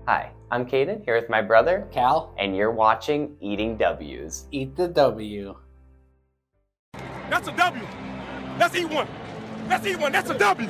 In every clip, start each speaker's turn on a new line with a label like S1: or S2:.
S1: Hi, I'm Caden, here with my brother,
S2: Cal,
S1: and you're watching Eating W's.
S2: eat the W.
S3: That's a W. Let's eat one. Let's eat one. That's a W.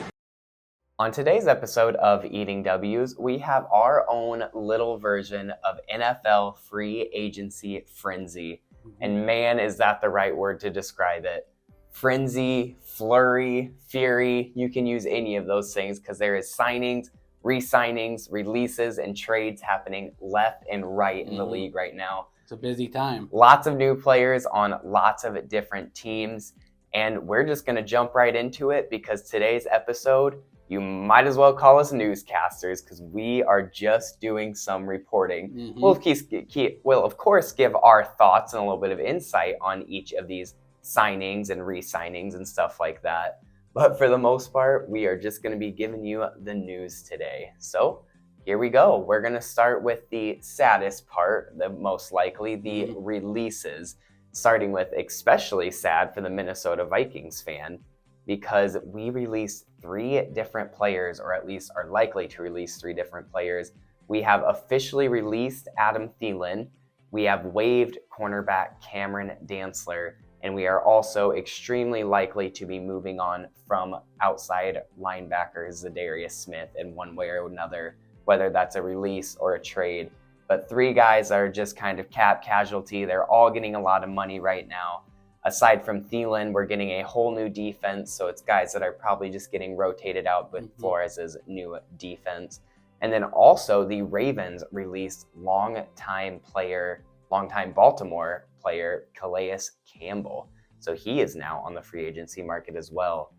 S1: On today's episode of Eating W's, we have our own little version of NFL free agency frenzy. And man, is that the right word to describe it. Frenzy, flurry, fury, you can use any of those things because there is signings, re-signings, releases, and trades happening left and right in the league right now.
S2: It's a busy time.
S1: Lots of new players on lots of different teams, and we're just going to jump right into it because today's episode, you might as well call us newscasters because we are just doing some reporting. We'll of course give our thoughts and a little bit of insight on each of these signings and re-signings and stuff like that. But for the most part, we are just going to be giving you the news today. So here we go. We're going to start with the saddest part, the most likely, the releases, starting with especially sad for the Minnesota Vikings fan, because we released 3 different players, or at least are likely to release 3 different players. We have officially released Adam Thielen. We have waived cornerback Cameron Dantzler. And we are also extremely likely to be moving on from outside linebacker Zadarius Smith in one way or another, whether that's a release or a trade. But 3 guys are just kind of cap casualty. They're all getting a lot of money right now. Aside from Thielen, we're getting a whole new defense. So it's guys that are probably just getting rotated out with Flores' new defense. And then also the Ravens released longtime Baltimore player Calais Campbell. So he is now on the free agency market as well.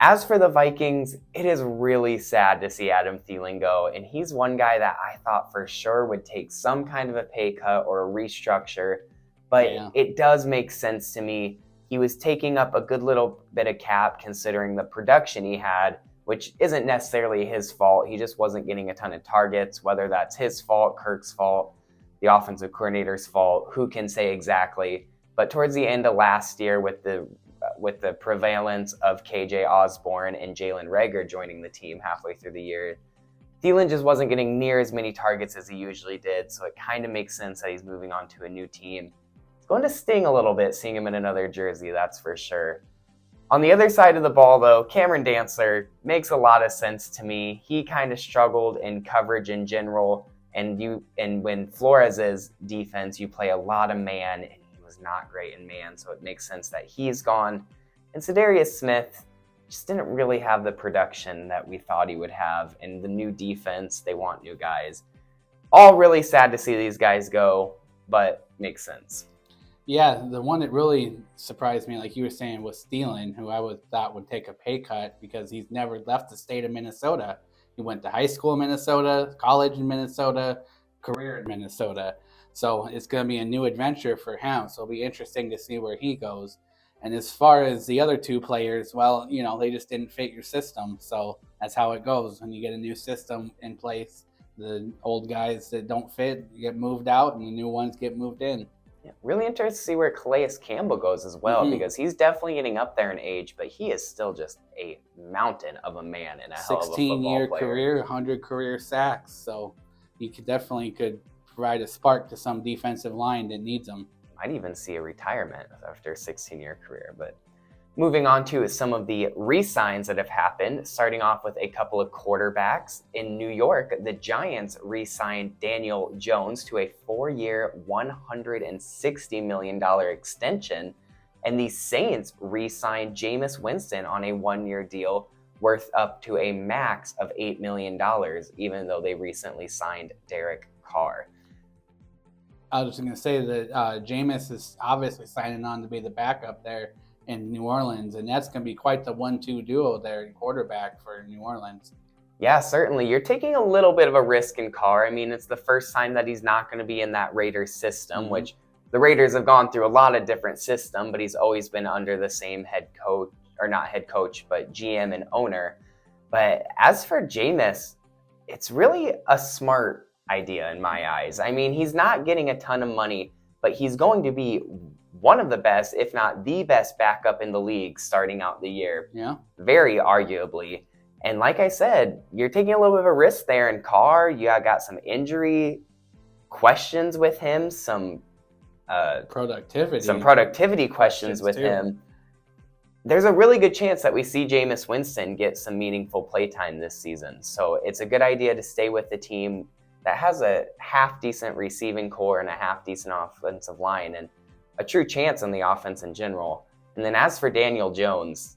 S1: As for the Vikings, it is really sad to see Adam Thielen go. And he's one guy that I thought for sure would take some kind of a pay cut or a restructure. But it does make sense to me. He was taking up a good little bit of cap considering the production he had, which isn't necessarily his fault. He just wasn't getting a ton of targets, whether that's his fault, Kirk's fault, the offensive coordinator's fault, who can say exactly. But towards the end of last year with the prevalence of KJ Osborne and Jalen Reagor joining the team halfway through the year, Thielen just wasn't getting near as many targets as he usually did, so it kind of makes sense that he's moving on to a new team. It's going to sting a little bit seeing him in another jersey, that's for sure. On the other side of the ball, though, Cameron Dantzler makes a lot of sense to me. He kind of struggled in coverage in general, and when Flores' defense, you play a lot of man, and he was not great in man, so it makes sense that he's gone. And Zadarius Smith just didn't really have the production that we thought he would have, and the new defense, they want new guys. All really sad to see these guys go, but makes sense.
S2: Yeah, the one that really surprised me, like you were saying, was Thielen, who I thought would take a pay cut because he's never left the state of Minnesota. He went to high school in Minnesota, college in Minnesota, career in Minnesota. So it's going to be a new adventure for him. So it'll be interesting to see where he goes. And as far as the other 2 players, well, they just didn't fit your system. So that's how it goes. When you get a new system in place, the old guys that don't fit get moved out and the new ones get moved in.
S1: Yeah, really interested to see where Calais Campbell goes as well, because he's definitely getting up there in age, but he is still just a mountain of a man and a hell of a football player.
S2: 16-year career, 100 career sacks. So he could provide a spark to some defensive line that needs him.
S1: Might even see a retirement after a 16-year career. But moving on to some of the re-signs that have happened, starting off with a couple of quarterbacks. In New York, the Giants re-signed Daniel Jones to a 4-year, $160 million extension, and the Saints re-signed Jameis Winston on a 1-year deal worth up to a max of $8 million, even though they recently signed Derek Carr.
S2: I was just going to say that Jameis is obviously signing on to be the backup there in New Orleans, and that's going to be quite the 1-2 duo there in quarterback for New Orleans.
S1: Yeah, certainly. You're taking a little bit of a risk in Carr. I mean, it's the first time that he's not going to be in that Raiders system, which the Raiders have gone through a lot of different systems, but he's always been under the same head coach, or not head coach, but GM and owner. But as for Jameis, it's really a smart idea in my eyes. I mean, he's not getting a ton of money, but he's going to be one of the best, if not the best backup in the league starting out the year.
S2: Yeah.
S1: Very arguably. And like I said, you're taking a little bit of a risk there in Carr. You got some injury questions with him, some productivity questions with him. There's a really good chance that we see Jameis Winston get some meaningful play time this season. So it's a good idea to stay with the team that has a half-decent receiving core and a half-decent offensive line and a true chance on the offense in general. And then as for Daniel Jones,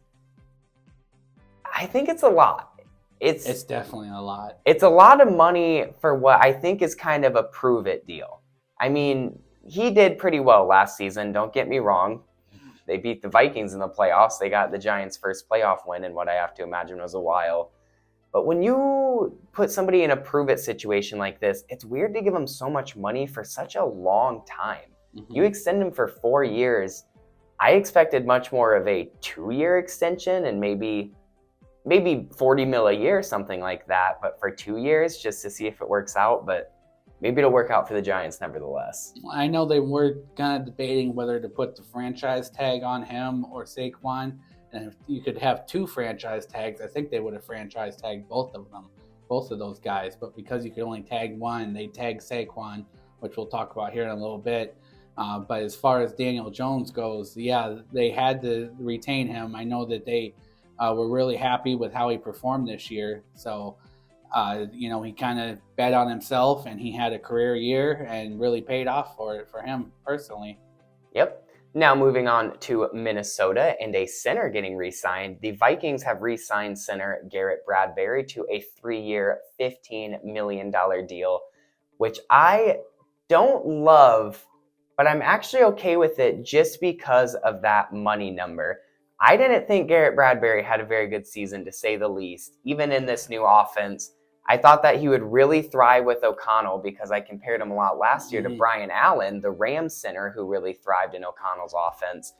S1: I think it's a lot.
S2: It's definitely a lot.
S1: It's a lot of money for what I think is kind of a prove-it deal. I mean, he did pretty well last season, don't get me wrong. They beat the Vikings in the playoffs. They got the Giants' first playoff win in what I have to imagine was a while. But when you put somebody in a prove-it situation like this, it's weird to give them so much money for such a long time. Mm-hmm. You extend him for 4 years. I expected much more of a 2-year extension and maybe $40 million a year, something like that. But for 2 years, just to see if it works out. But maybe it'll work out for the Giants nevertheless.
S2: I know they were kind of debating whether to put the franchise tag on him or Saquon. And if you could have 2 franchise tags, I think they would have franchise tagged both of those guys. But because you could only tag one, they tagged Saquon, which we'll talk about here in a little bit. But as far as Daniel Jones goes, yeah, they had to retain him. I know that they were really happy with how he performed this year. So, he kind of bet on himself, and he had a career year and really paid off for it for him personally.
S1: Yep. Now moving on to Minnesota and a center getting re-signed. The Vikings have re-signed center Garrett Bradbury to a 3-year, $15 million deal, which I don't love, but I'm actually okay with it just because of that money number. I didn't think Garrett Bradbury had a very good season, to say the least, even in this new offense. I thought that he would really thrive with O'Connell because I compared him a lot last year to Brian Allen, the Rams center who really thrived in O'Connell's offense.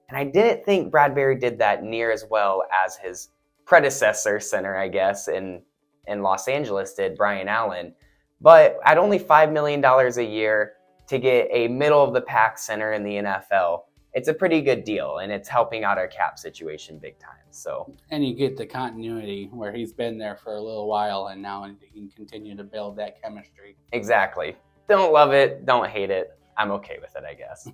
S1: And I didn't think Bradbury did that near as well as his predecessor center, I guess, in Los Angeles did, Brian Allen. But at only $5 million a year to get a middle-of-the-pack center in the NFL, it's a pretty good deal, and it's helping out our cap situation big time. So,
S2: and you get the continuity where he's been there for a little while, and now he can continue to build that chemistry.
S1: Exactly. Don't love it, don't hate it. I'm okay with it, I guess.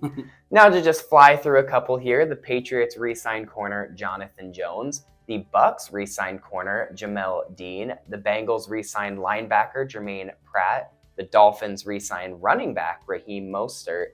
S1: Now to just fly through a couple here, the Patriots re-signed corner Jonathan Jones. The Bucks re-signed corner Jamel Dean. The Bengals re-signed linebacker Jermaine Pratt. The Dolphins re-signed running back Raheem Mostert.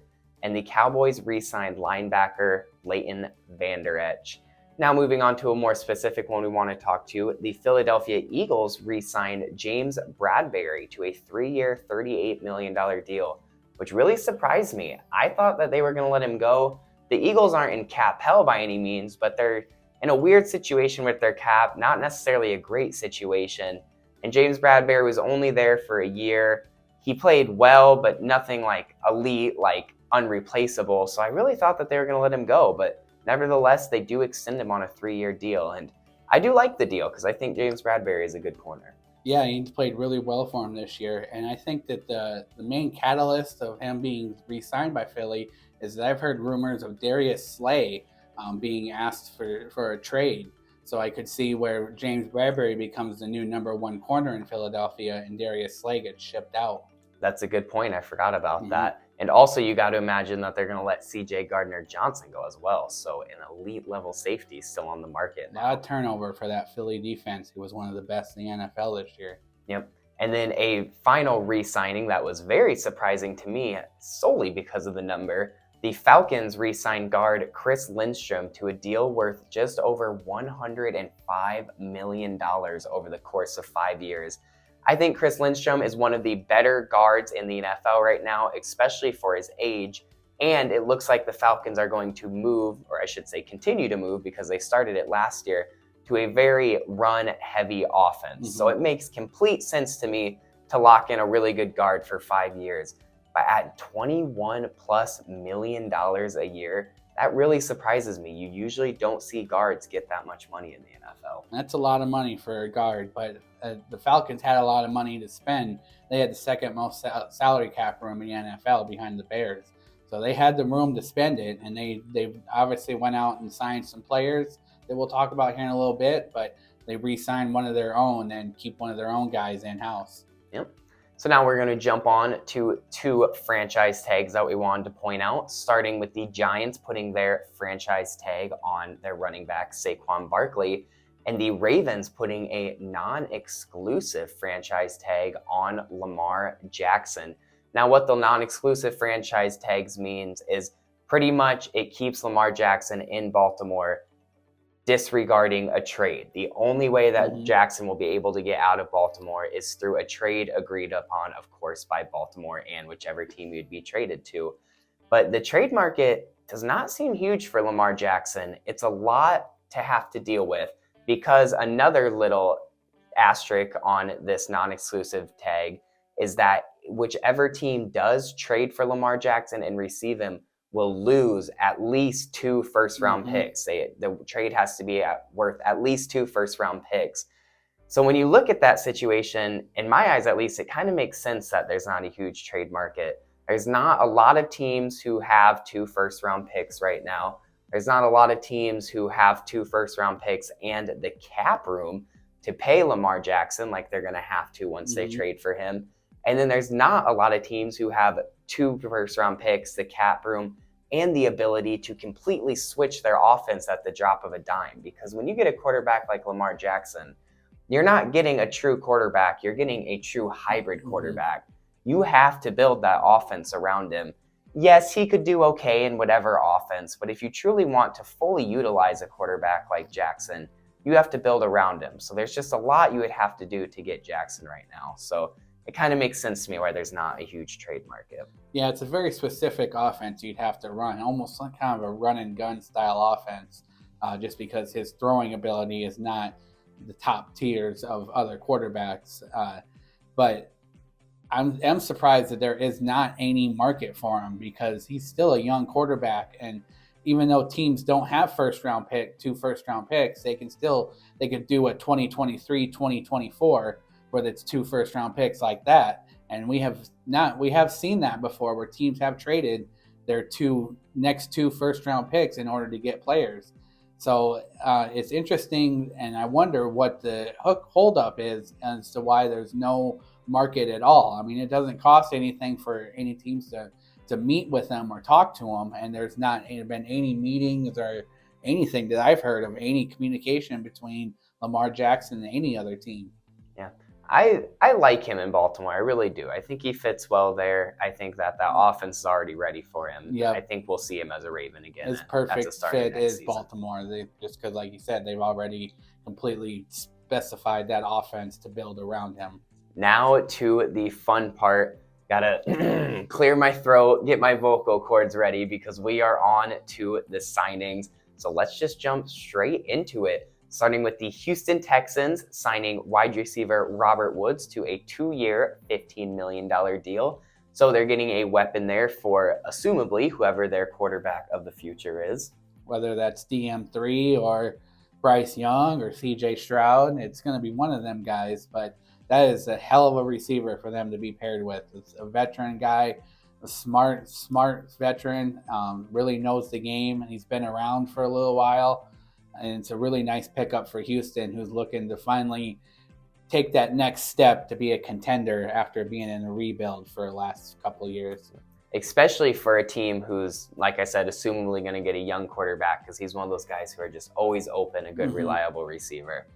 S1: And the Cowboys re-signed linebacker Leighton Vander Esch. Now moving on to a more specific one we want to talk to, the Philadelphia Eagles re-signed James Bradbury to a 3-year, $38 million deal, which really surprised me. I thought that they were going to let him go. The Eagles aren't in cap hell by any means, but they're in a weird situation with their cap, not necessarily a great situation. And James Bradbury was only there for a year. He played well, but nothing like elite, like unreplaceable. So I really thought that they were going to let him go, but nevertheless, they do extend him on a 3-year deal. And I do like the deal because I think James Bradbury is a good corner.
S2: Yeah, he played really well for him this year. And I think that the main catalyst of him being re-signed by Philly is that I've heard rumors of Darius Slay being asked for a trade. So I could see where James Bradbury becomes the new number 1 corner in Philadelphia and Darius Slay gets shipped out.
S1: That's a good point. I forgot about that. And also, you got to imagine that they're going to let C.J. Gardner-Johnson go as well. So an elite level safety still on the market now.
S2: A lot of turnover for that Philly defense. He was one of the best in the NFL this year.
S1: Yep. And then a final re-signing that was very surprising to me solely because of the number. The Falcons re-signed guard Chris Lindstrom to a deal worth just over $105 million over the course of 5 years. I think Chris Lindstrom is one of the better guards in the NFL right now, especially for his age. And it looks like the Falcons are going to move, or I should say continue to move because they started it last year, to a very run-heavy offense. So it makes complete sense to me to lock in a really good guard for 5 years. But at $21+ million a year, that really surprises me. You usually don't see guards get that much money in the NFL.
S2: That's a lot of money for a guard, but the Falcons had a lot of money to spend. They had the second most salary cap room in the NFL behind the Bears. So they had the room to spend it, and they obviously went out and signed some players that we'll talk about here in a little bit, but they re-sign one of their own and keep one of their own guys in-house.
S1: Yep. So now we're going to jump on to 2 franchise tags that we wanted to point out, starting with the Giants putting their franchise tag on their running back, Saquon Barkley, and the Ravens putting a non-exclusive franchise tag on Lamar Jackson. Now, what the non-exclusive franchise tags means is pretty much it keeps Lamar Jackson in Baltimore, disregarding a trade. The only way that Jackson will be able to get out of Baltimore is through a trade agreed upon, of course, by Baltimore and whichever team you'd be traded to. But the trade market does not seem huge for Lamar Jackson. It's a lot to have to deal with, because another little asterisk on this non-exclusive tag is that whichever team does trade for Lamar Jackson and receive him will lose at least 2 first-round picks. The trade has to be worth at least 2 first-round picks. So when you look at that situation, in my eyes at least, it kind of makes sense that there's not a huge trade market. There's not a lot of teams who have 2 first-round picks right now. There's not a lot of teams who have 2 first-round picks and the cap room to pay Lamar Jackson like they're going to have to once they trade for him. And then there's not a lot of teams who have 2 first-round picks, the cap room, and the ability to completely switch their offense at the drop of a dime. Because when you get a quarterback like Lamar Jackson, you're not getting a true quarterback. You're getting a true hybrid quarterback. You have to build that offense around him. Yes, he could do okay in whatever offense, but if you truly want to fully utilize a quarterback like Jackson, you have to build around him. So there's just a lot you would have to do to get Jackson right now. So it kind of makes sense to me why there's not a huge trade market.
S2: Yeah, it's a very specific offense you'd have to run, almost like kind of a run and gun style offense, just because his throwing ability is not the top tiers of other quarterbacks. But I'm surprised that there is not any market for him, because he's still a young quarterback, and even though teams don't have 2 first-round picks, they could do a 2023, 2024 where it's 2 first-round picks like that. And we have seen that before, where teams have traded their next 2 first-round picks in order to get players. So it's interesting, and I wonder what the holdup is as to why there's no market at all. I mean, it doesn't cost anything for any teams to meet with them or talk to them, and there's not been any meetings or anything that I've heard of any communication between Lamar Jackson and any other team.
S1: Yeah. I like him in Baltimore. I really do. I think he fits well there. I think that offense is already ready for him.
S2: Yep.
S1: I think we'll see him as a Raven again.
S2: His perfect fit is
S1: season.
S2: Baltimore. Just because, like you said, they've already completely specified that offense to build around him.
S1: Now to the fun part. Gotta clear my throat, get my vocal cords ready, because we are on to the signings. So let's just jump straight into it. Starting with the Houston Texans signing wide receiver Robert Woods to a 2-year, $15 million deal. So they're getting a weapon there for, assumably, whoever their quarterback of the future is.
S2: Whether that's DM3 or Bryce Young or CJ Stroud, it's going to be one of them guys. But that is a hell of a receiver for them to be paired with. It's a veteran guy, a smart veteran, really knows the game, and he's been around for a little while. And it's a really nice pickup for Houston, who's looking to finally take that next step to be a contender after being in a rebuild for the last couple of years.
S1: Especially for a team who's, like I said, assumably going to get a young quarterback, because he's one of those guys who are just always open, a good, reliable receiver.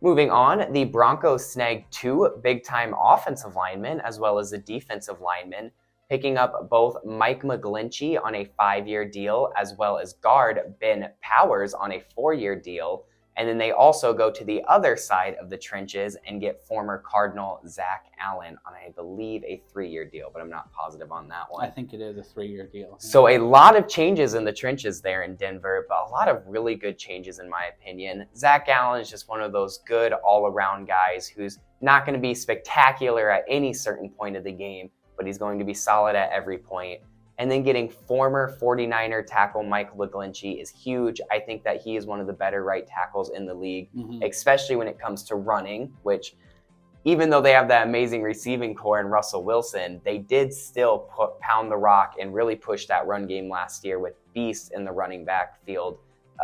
S1: Moving on, the Broncos snagged 2 big-time offensive linemen as well as a defensive lineman, picking up both Mike McGlinchey on a 5-year deal as well as guard Ben Powers on a 4-year deal. And then they also go to the other side of the trenches and get former Cardinal Zach Allen on, I believe, a 3-year deal, but I'm not positive on that one.
S2: I think it is a 3-year deal.
S1: So a lot of changes in the trenches there in Denver, but a lot of really good changes in my opinion. Zach Allen is just one of those good all-around guys who's not going to be spectacular at any certain point of the game, but he's going to be solid at every point. And then getting former 49er tackle Mike McGlinchey is huge. I think that he is one of the better right tackles in the league, especially when it comes to running, which even though they have that amazing receiving core in Russell Wilson, they did still pound the rock and really push that run game last year with beasts in the running back field.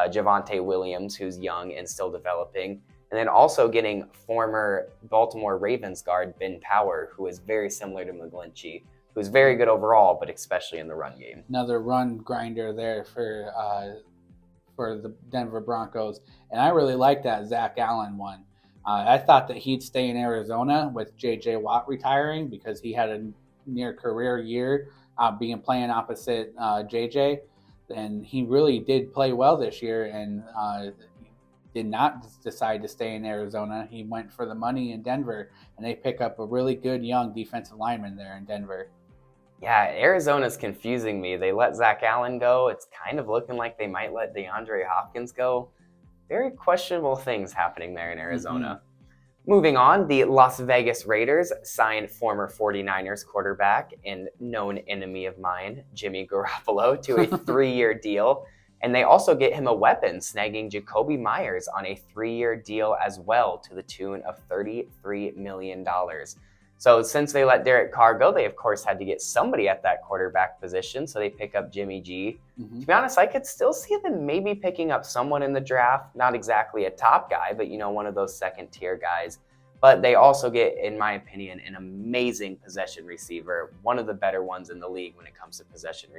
S1: Javonte Williams, who's young and still developing. And then also getting former Baltimore Ravens guard Ben Power, who is very similar to McGlinchey, who is very good overall, but especially in the run game.
S2: Another run grinder there for the Denver Broncos. And I really like that Zach Allen one. I thought that he'd stay in Arizona with J.J. Watt retiring because he had a near career year playing opposite J.J. And he really did play well this year and did not decide to stay in Arizona. He went for the money in Denver, and they pick up a really good young defensive lineman there in Denver.
S1: Yeah, Arizona's confusing me. They let Zach Allen go. It's kind of looking like they might let DeAndre Hopkins go. Very questionable things happening there in Arizona. Moving on, the Las Vegas Raiders signed former 49ers quarterback and known enemy of mine, Jimmy Garoppolo, to a 3-year deal. And they also get him a weapon, snagging Jacoby Myers on a 3-year deal as well to the tune of $33 million. So since they let Derek Carr go, they of course had to get somebody at that quarterback position. So they pick up Jimmy G. To be honest, I could still see them maybe picking up someone in the draft. Not exactly a top guy, but one of those second tier guys. But they also get, in my opinion, an amazing possession receiver. One of the better ones in the league when it comes to possession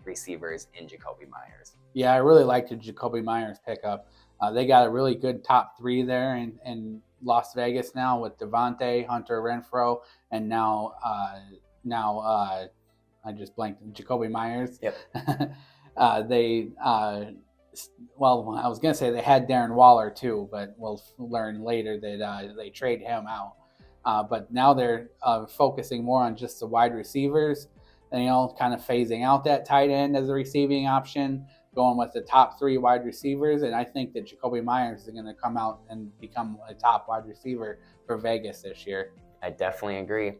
S1: receivers in Jacoby Myers.
S2: Yeah, I really liked the Jacoby Myers pickup. They got a really good top 3 there in Las Vegas now with Devontae, Hunter Renfrow, and now I just blanked, Jacoby Myers.
S1: Yep.
S2: I was going to say they had Darren Waller too, but we'll learn later that they trade him out. But now they're focusing more on just the wide receivers, and, kind of phasing out that tight end as a receiving option, going with the top 3 wide receivers. And I think that Jacoby Myers is going to come out and become a top wide receiver for Vegas this year.
S1: I definitely agree.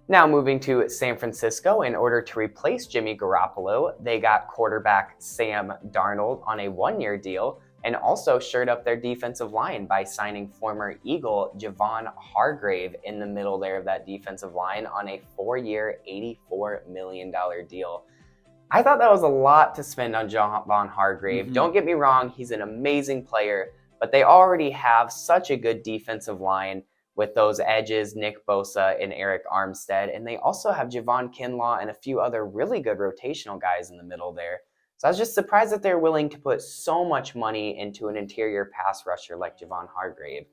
S1: Now moving to San Francisco, in order to replace Jimmy Garoppolo, they got quarterback Sam Darnold on a 1-year deal and also shored up their defensive line by signing former Eagle Javon Hargrave in the middle there of that defensive line on a 4-year, $84 million deal. I thought that was a lot to spend on Javon Hargrave. Don't get me wrong, he's an amazing player, but they already have such a good defensive line with those edges, Nick Bosa and Eric Armstead. And they also have Javon Kinlaw and a few other really good rotational guys in the middle there. So I was just surprised that they're willing to put so much money into an interior pass rusher like Javon Hargrave.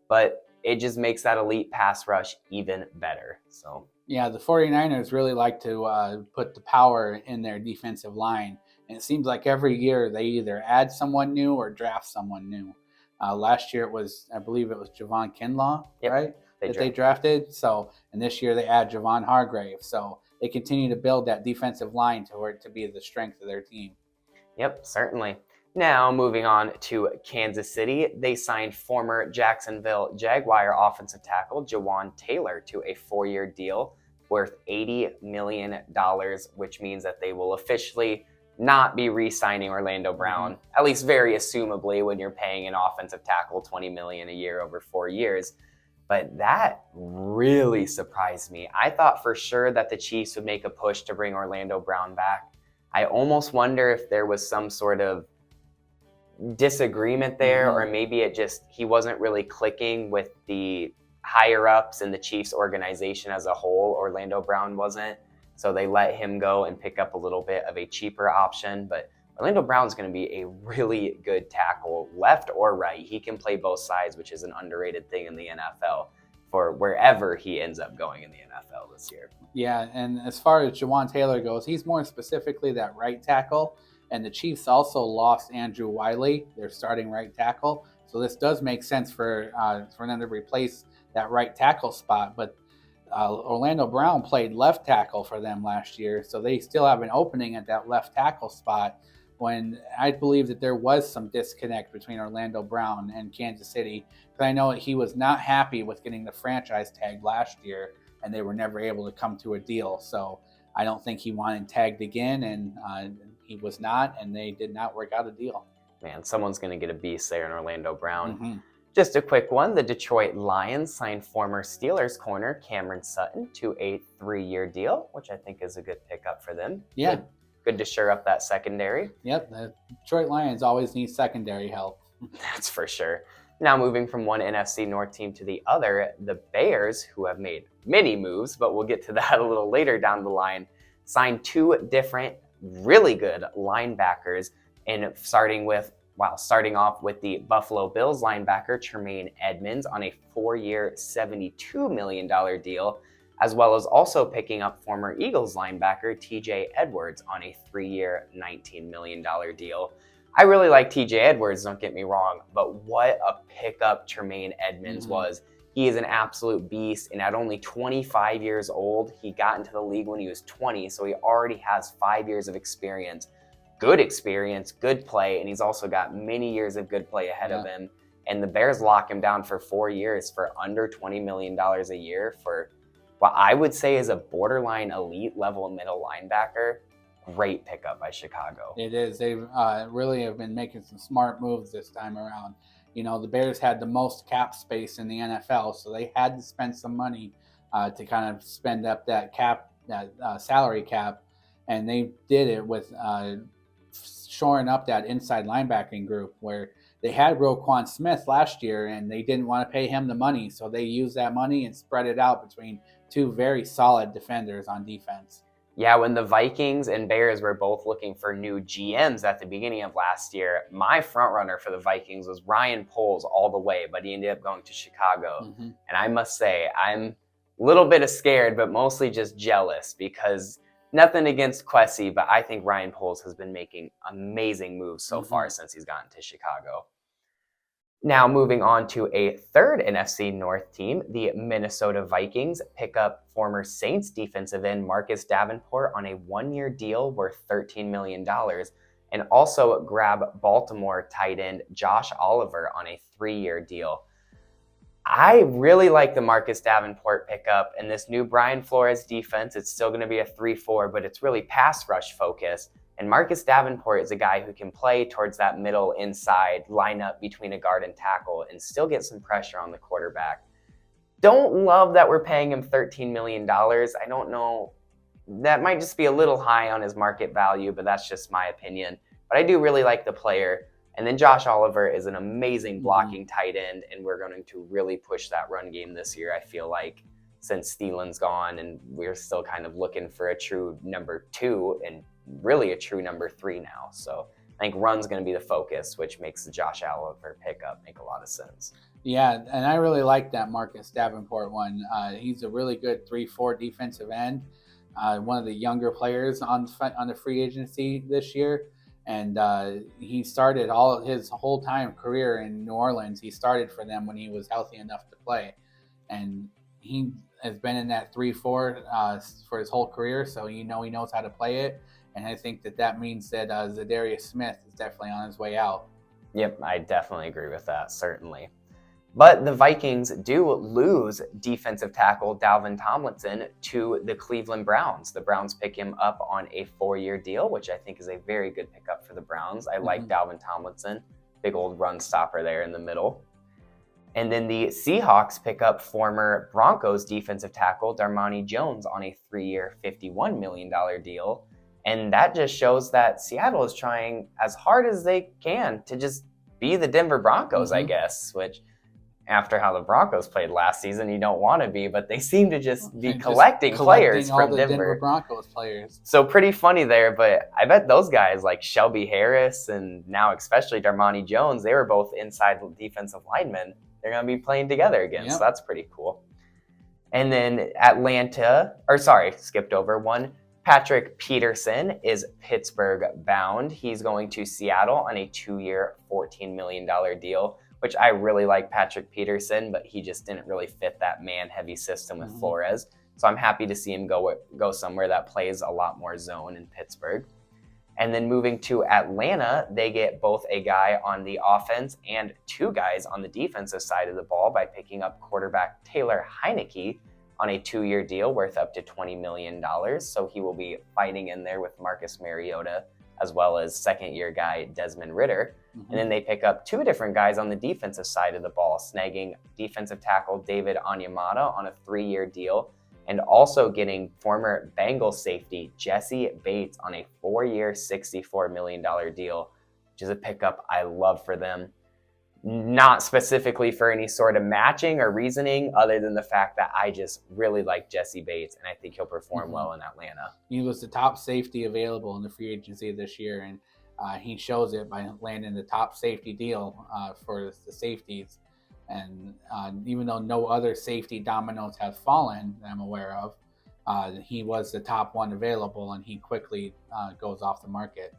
S1: But it just makes that elite pass rush even better. So
S2: yeah, the 49ers really like to put the power in their defensive line. And it seems like every year they either add someone new or draft someone new. Last year I believe it was Javon Kinlaw, right? They drafted. So, and this year they add Javon Hargrave. So they continue to build that defensive line to be the strength of their team.
S1: Yep, certainly. Now moving on to Kansas City, they signed former Jacksonville Jaguar offensive tackle Jawan Taylor to a 4-year deal worth $80 million, which means that they will officially not be re-signing Orlando Brown, at least very assumably when you're paying an offensive tackle $20 million a year over 4 years. But that really surprised me. I thought for sure that the Chiefs would make a push to bring Orlando Brown back. I almost wonder if there was some sort of disagreement there, or maybe he wasn't really clicking with the higher ups in the Chiefs organization as a whole. Orlando Brown wasn't. So they let him go and pick up a little bit of a cheaper option. But Orlando Brown's going to be a really good tackle, left or right. He can play both sides, which is an underrated thing in the NFL for wherever he ends up going in the NFL this year.
S2: Yeah, and as far as Jawan Taylor goes, he's more specifically that right tackle. And the Chiefs also lost Andrew Wiley, their starting right tackle. So this does make sense for them to replace that right tackle spot. But Orlando Brown played left tackle for them last year, so they still have an opening at that left tackle spot, when I believe that there was some disconnect between Orlando Brown and Kansas City. Because I know he was not happy with getting the franchise tag last year, and they were never able to come to a deal. So I don't think he wanted tagged again, and he was not, and they did not work out a deal.
S1: Man, someone's going to get a beast there in Orlando Brown. Just a quick one, the Detroit Lions signed former Steelers corner Cameron Sutton to a 3-year deal, which I think is a good pickup for them.
S2: Yeah.
S1: Good to shore up that secondary.
S2: Yep, the Detroit Lions always need secondary help.
S1: That's for sure. Now moving from one NFC North team to the other, the Bears, who have made many moves, but we'll get to that a little later down the line, signed two different really good linebackers, and starting off with the Buffalo Bills linebacker Tremaine Edmonds on a 4-year, $72 million deal, as well as also picking up former Eagles linebacker TJ Edwards on a 3-year, $19 million deal. I really like TJ Edwards, don't get me wrong, but what a pickup Tremaine Edmonds was. He is an absolute beast, and at only 25 years old, he got into the league when he was 20, so he already has 5 years of experience, good play, and he's also got many years of good play ahead of him. And the Bears lock him down for 4 years for under $20 million a year for what I would say is a borderline elite level middle linebacker. Great pickup by Chicago.
S2: It is. They really have been making some smart moves this time around. You know, the Bears had the most cap space in the NFL, so they had to spend some money to kind of spend up that salary cap, and they did it with shoring up that inside linebacking group where they had Roquan Smith last year, and they didn't want to pay him the money, so they used that money and spread it out between two very solid defenders on defense.
S1: Yeah, when the Vikings and Bears were both looking for new GMs at the beginning of last year, my front runner for the Vikings was Ryan Poles all the way, but he ended up going to Chicago. And I must say, I'm a little bit scared, but mostly just jealous because nothing against Kwesi, but I think Ryan Poles has been making amazing moves so far since he's gotten to Chicago. Now moving on to a third NFC North team, the Minnesota Vikings pick up former Saints defensive end Marcus Davenport on a 1-year deal worth $13 million, and also grab Baltimore tight end Josh Oliver on a 3-year deal. I really like the Marcus Davenport pickup, and this new Brian Flores defense, it's still going to be a 3-4, but it's really pass rush focused. And Marcus Davenport is a guy who can play towards that middle inside lineup between a guard and tackle and still get some pressure on the quarterback. Don't love that we're paying him $13 million. I don't know. That might just be a little high on his market value, but that's just my opinion. But I do really like the player. And then Josh Oliver is an amazing blocking tight end, and we're going to really push that run game this year, I feel like, since Thielen's gone, and we're still kind of looking for a true number 2 and really a true number 3 now. So I think run's going to be the focus, which makes the Josh Oliver pickup make a lot of sense.
S2: Yeah, and I really like that Marcus Davenport one. He's a really good 3-4 defensive end, one of the younger players on the free agency this year. And he started his whole career in New Orleans. He started for them when he was healthy enough to play. And he has been in that 3-4 for his whole career, so he knows how to play it. And I think that means that Zadarius Smith is definitely on his way out.
S1: Yep, I definitely agree with that, certainly. But the Vikings do lose defensive tackle Dalvin Tomlinson to the Cleveland Browns. The Browns pick him up on a 4-year deal, which I think is a very good pickup for the Browns. I like Dalvin Tomlinson, big old run stopper there in the middle. And then the Seahawks pick up former Broncos defensive tackle Darmani Jones on a 3-year, $51 million deal. And that just shows that Seattle is trying as hard as they can to just be the Denver Broncos, I guess, which after how the Broncos played last season, you don't want to be, but they seem to just be collecting players
S2: all
S1: from
S2: the
S1: Denver
S2: Broncos players.
S1: So pretty funny there, but I bet those guys like Shelby Harris and now especially Darmani Jones, they were both inside defensive linemen. They're going to be playing together again, so that's pretty cool. And then skipped over one. Patrick Peterson is Pittsburgh bound. He's going to Seattle on a 2-year, $14 million deal, which I really like Patrick Peterson, but he just didn't really fit that man-heavy system with Flores. So I'm happy to see him go somewhere that plays a lot more zone in Pittsburgh. And then moving to Atlanta, they get both a guy on the offense and 2 guys on the defensive side of the ball by picking up quarterback Taylor Heineke on a 2-year deal worth up to $20 million. So he will be fighting in there with Marcus Mariota, as well as second-year guy Desmond Ridder. And then they pick up 2 different guys on the defensive side of the ball, snagging defensive tackle David Onyemata on a 3-year deal, and also getting former Bengals safety Jesse Bates on a 4-year, $64 million deal, which is a pickup I love for them. not specifically for any sort of matching or reasoning other than the fact that I just really like Jesse Bates, and I think he'll perform well in Atlanta.
S2: He was the top safety available in the free agency this year, and he shows it by landing the top safety deal for the safeties. And even though no other safety dominoes have fallen that I'm aware of, he was the top one available, and he quickly goes off the market.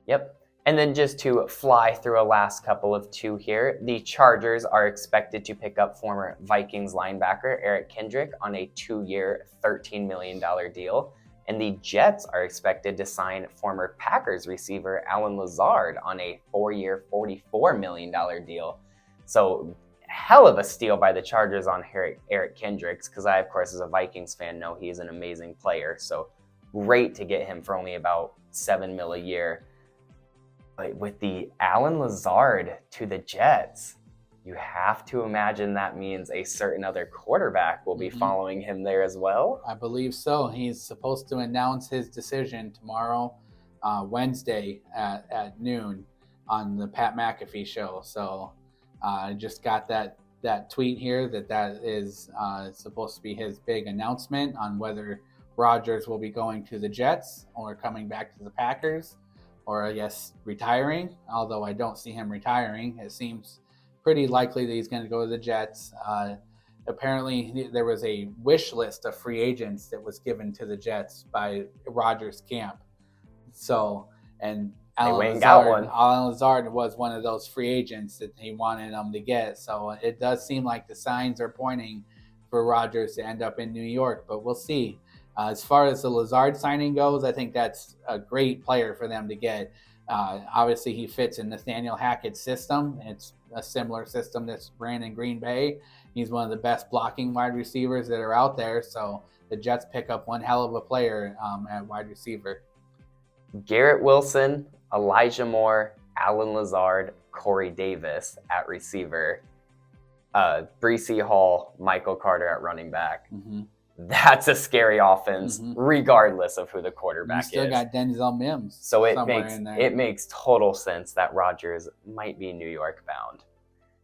S1: Yep. And then just to fly through a last couple of two here, the Chargers are expected to pick up former Vikings linebacker Eric Kendrick on a 2-year, $13 million deal. And the Jets are expected to sign former Packers receiver Alan Lazard on a 4-year, $44 million deal. So hell of a steal by the Chargers on Eric Kendricks, because I, of course, as a Vikings fan, know he's an amazing player. So great to get him for only about $7 million a year. But with the Alan Lazard to the Jets, you have to imagine that means a certain other quarterback will be following him there as well.
S2: I believe so. He's supposed to announce his decision tomorrow, Wednesday at noon on the Pat McAfee show. So I just got that tweet here that is supposed to be his big announcement on whether Rodgers will be going to the Jets or coming back to the Packers, or I guess retiring, although I don't see him retiring. It seems pretty likely that he's going to go to the Jets. Apparently, there was a wish list of free agents that was given to the Jets by Rodgers' camp. So, and Alan Lazard was one of those free agents that he wanted them to get. So it does seem like the signs are pointing for Rodgers to end up in New York, but we'll see. As far as the Lazard signing goes, I think that's a great player for them to get. Obviously, he fits in Nathaniel Hackett's system. It's a similar system that's ran in Green Bay. He's one of the best blocking wide receivers that are out there. So the Jets pick up one hell of a player at wide receiver.
S1: Garrett Wilson, Elijah Moore, Alan Lazard, Corey Davis at receiver, Breece Hall, Michael Carter at running back. That's a scary offense, regardless of who the quarterback is.
S2: You still got Denzel Mims.
S1: So it makes total sense that Rodgers might be New York bound.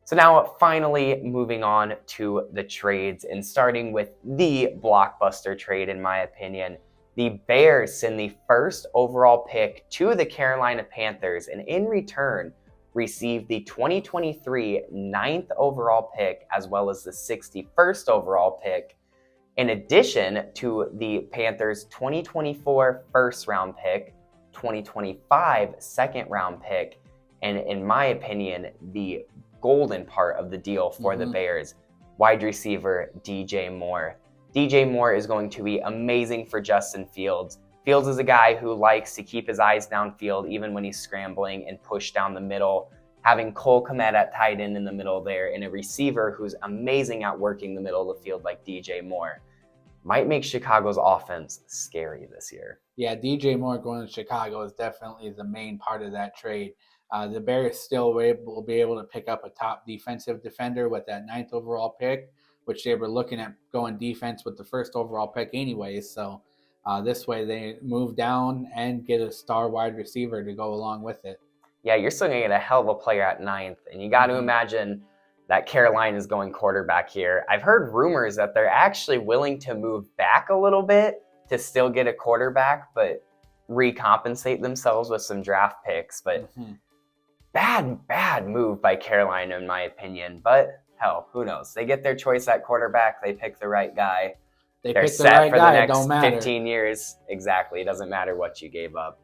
S1: So now finally moving on to the trades, and starting with the blockbuster trade, in my opinion. The Bears send the first overall pick to the Carolina Panthers, and in return receive the 2023 9th overall pick as well as the 61st overall pick, in addition to the Panthers' 2024 first round pick, 2025 second round pick, and in my opinion, the golden part of the deal for the Bears, wide receiver DJ Moore. DJ Moore is going to be amazing for Justin Fields. Fields is a guy who likes to keep his eyes downfield even when he's scrambling and push down the middle. Having Cole Kmet at tight end in the middle there, and a receiver who's amazing at working the middle of the field like DJ Moore, might make Chicago's offense scary this year.
S2: Yeah, DJ Moore going to Chicago is definitely the main part of that trade. The Bears still will be able to pick up a top defensive defender with that 9th overall pick, which they were looking at going defense with the first overall pick anyways. So this way they move down and get a star wide receiver to go along with it.
S1: Yeah, you're still going to get a hell of a player at 9th. And you got to imagine that Carolina is going quarterback here. I've heard rumors that they're actually willing to move back a little bit to still get a quarterback, but recompensate themselves with some draft picks. But bad move by Carolina, in my opinion. But hell, who knows? They get their choice at quarterback. They pick the right guy. They're set for the next 15 years. Exactly. It doesn't matter what you gave up.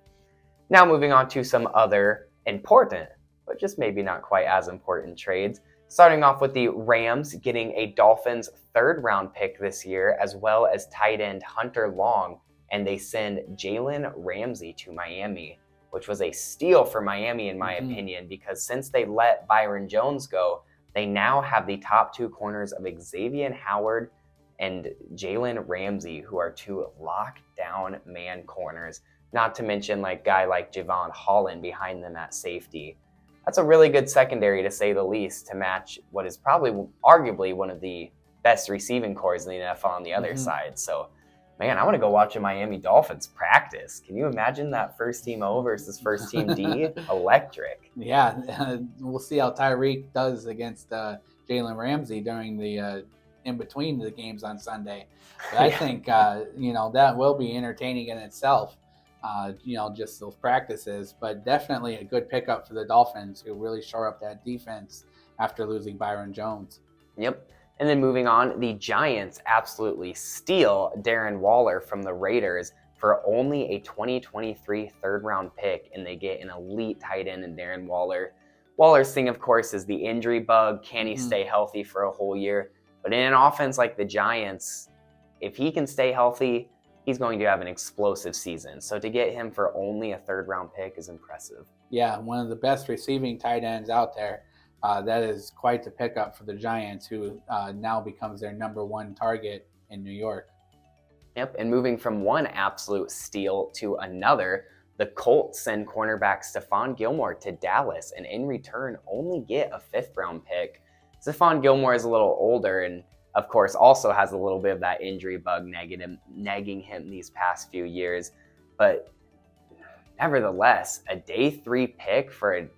S1: Now moving on to some other important, but just maybe not quite as important trades. Starting off with the Rams getting a Dolphins 3rd round pick this year, as well as tight end Hunter Long, and they send Jalen Ramsey to Miami, which was a steal for Miami in my opinion, because since they let Byron Jones go, they now have the top 2 corners of Xavier Howard and Jalen Ramsey, who are 2 lockdown man corners, not to mention guy like Javon Holland behind them at safety. That's a really good secondary, to say the least, to match what is probably arguably one of the best receiving cores in the NFL on the other side. So Man, I want to go watch a Miami Dolphins practice. Can you imagine that first team O versus first team D? Electric.
S2: Yeah, we'll see how Tyreek does against Jalen Ramsey during the in between the games on Sunday. But I think that will be entertaining in itself. Just those practices, but definitely a good pickup for the Dolphins, who really shore up that defense after losing Byron Jones.
S1: Yep. And then moving on, the Giants absolutely steal Darren Waller from the Raiders for only a 2023 third-round pick, and they get an elite tight end in Darren Waller. Waller's thing, of course, is the injury bug. Can he stay healthy for a whole year? But in an offense like the Giants, if he can stay healthy, he's going to have an explosive season. So to get him for only a third-round pick is impressive.
S2: Yeah, one of the best receiving tight ends out there. That is quite the pickup for the Giants, who now becomes their number one target in New York.
S1: Yep, and moving from one absolute steal to another, the Colts send cornerback Stephon Gilmore to Dallas, and in return only get a fifth-round pick. Stephon Gilmore is a little older and, of course, also has a little bit of that injury bug nagging him these past few years. But nevertheless, a day 3 pick for a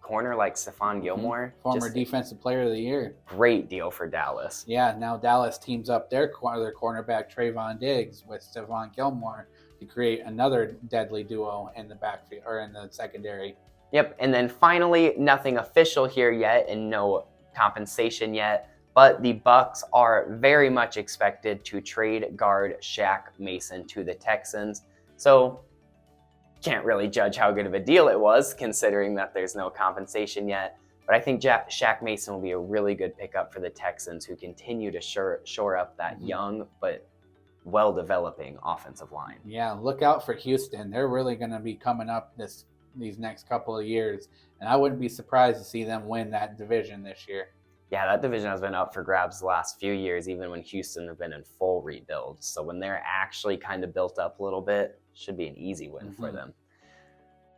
S1: corner like Stephon Gilmore.
S2: Former Defensive Player of the Year.
S1: Great deal for Dallas.
S2: Yeah, now Dallas teams up their cornerback Trayvon Diggs with Stephon Gilmore to create another deadly duo in the backfield or in the secondary.
S1: Yep, and then finally, nothing official here yet and no compensation yet, but the Bucs are very much expected to trade guard Shaq Mason to the Texans. So can't really judge how good of a deal it was, considering that there's no compensation yet. But I think Shaq Mason will be a really good pickup for the Texans, who continue to shore up that young but well-developing offensive line.
S2: Yeah, look out for Houston. They're really going to be coming up these next couple of years, and I wouldn't be surprised to see them win that division this year.
S1: Yeah, that division has been up for grabs the last few years, even when Houston have been in full rebuild. So when they're actually kind of built up a little bit, should be an easy win for them.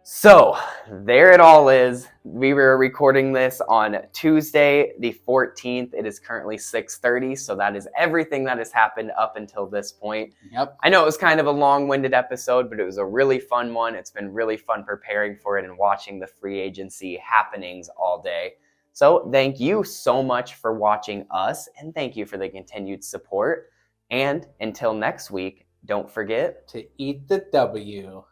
S1: So there it all is. We were recording this on Tuesday, the 14th. It is currently 6:30, so that is everything that has happened up until this point.
S2: Yep.
S1: I know it was kind of a long-winded episode, but it was a really fun one. It's been really fun preparing for it and watching the free agency happenings all day. So thank you so much for watching us, and thank you for the continued support. And until next week, don't forget
S2: to eat the W.